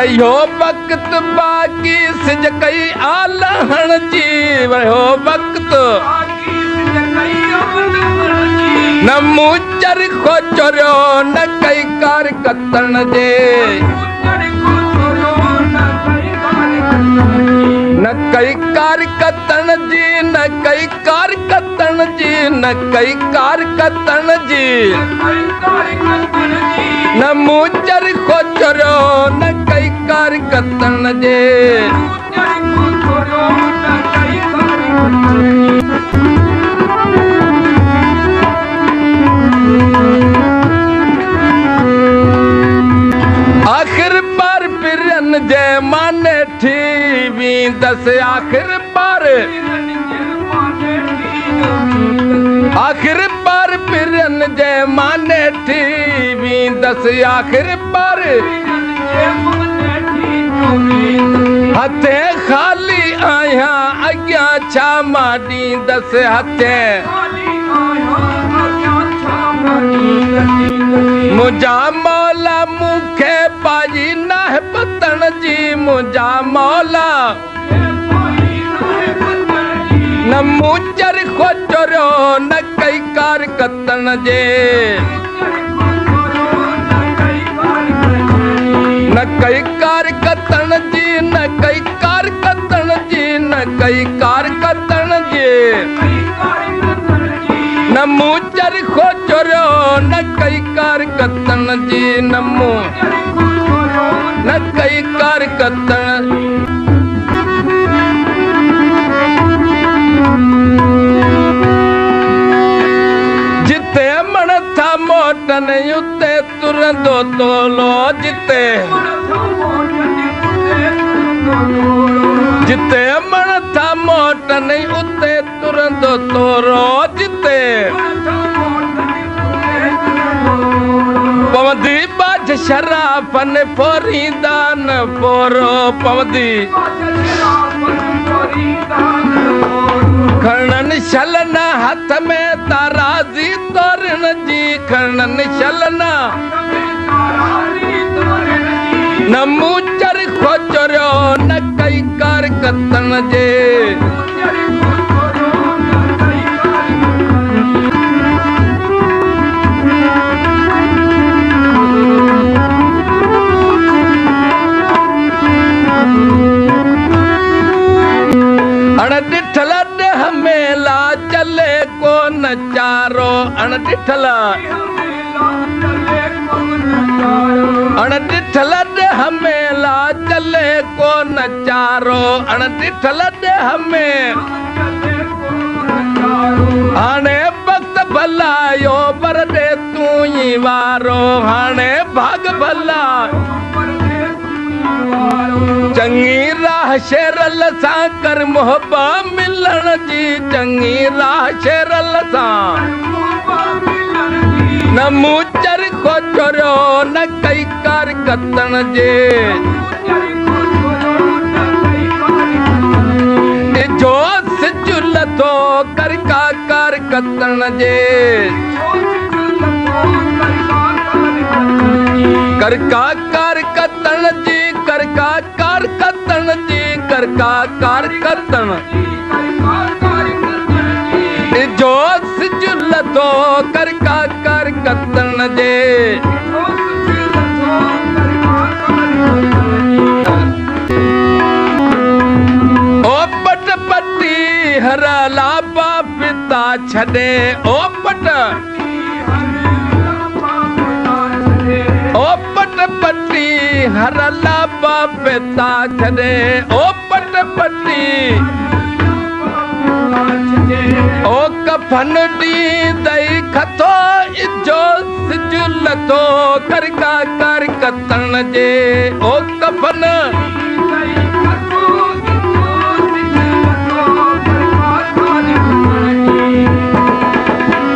रहियो वक्त बाकी सिज कई आलहण जी रहियो वक्त न मूचर खोचरियो न कई कार कतण जे न कई कार कतण जी न कई कार कतण जी न कई कार कतण जी न मूचर खोचरियो न कई कार कतण जे आखिर बार पिरन जे माने थी दस आखिर बार पिरन जे माने थी दस आखिर बार हथे खाली आया अग्या छा माडी दस हथे मुझा मौला मुखे पाजी न पतन जी मुझा मौला न मूचर खोचरियो न कई कार कतण जे न कई कार कतण जी न कई कार कतण जी न कई कार कतण जे न मूचर खोचरियो न कई कार कतण जी न कई कार कतण जिते मन था मोटन उते तुरंदो तोलो जिते मन था मोटन उते तुरंदो तोरो जिते पवंदी बाज शराफन फोरींदा न पोरो पवंदी खणन छलन हथ में ताराजी तोरण जी खणन छलन न मूचर खोचरियो न कई कार कतण जे अणडिठल मेला चले को नचारो अणडिठल मेला चले को नचारो अणडिठल में हाणे वक्त भलायो पर दे तू ही वारो हाणे भाग भला चंगी राह शेरल सा कर मोहबा मिलण जी चंगी राह शेरल सा न मूचर खोचरियो न कई कार कतण जे जो सिजुल थो कर का कार कतण जे कर का कार कतण जी कर का कार कतण जी कर का कार कतण जो सिजुल थो कर का कार कतण जे ओ पट पट्टी हर लापा पिता छॾे ओ पट पट्टी हर लापा पिता छॾे ओ पट पट्टी ओ कफन डी दई खतो इजो सिजुल थो कर का कार कतण जे ओ कफन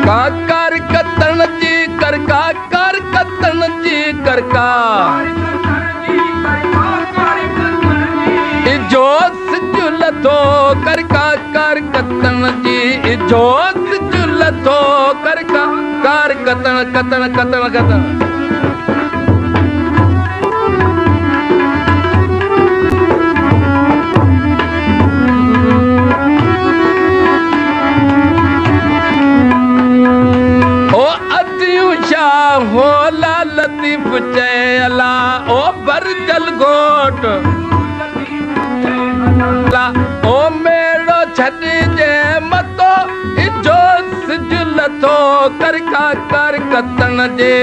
का कार कतण जी कर का कार कतण जी कर का इजो सिजुल थो कर का कार कतण जी इजो सिजुल थो कर का कार कतण कतण कतण कतण मौला लतीफ चए अला ओ बरजल घोट ओ मेड़ो छॾिजे मतो इजो सिज लथो कर का कर कतण जे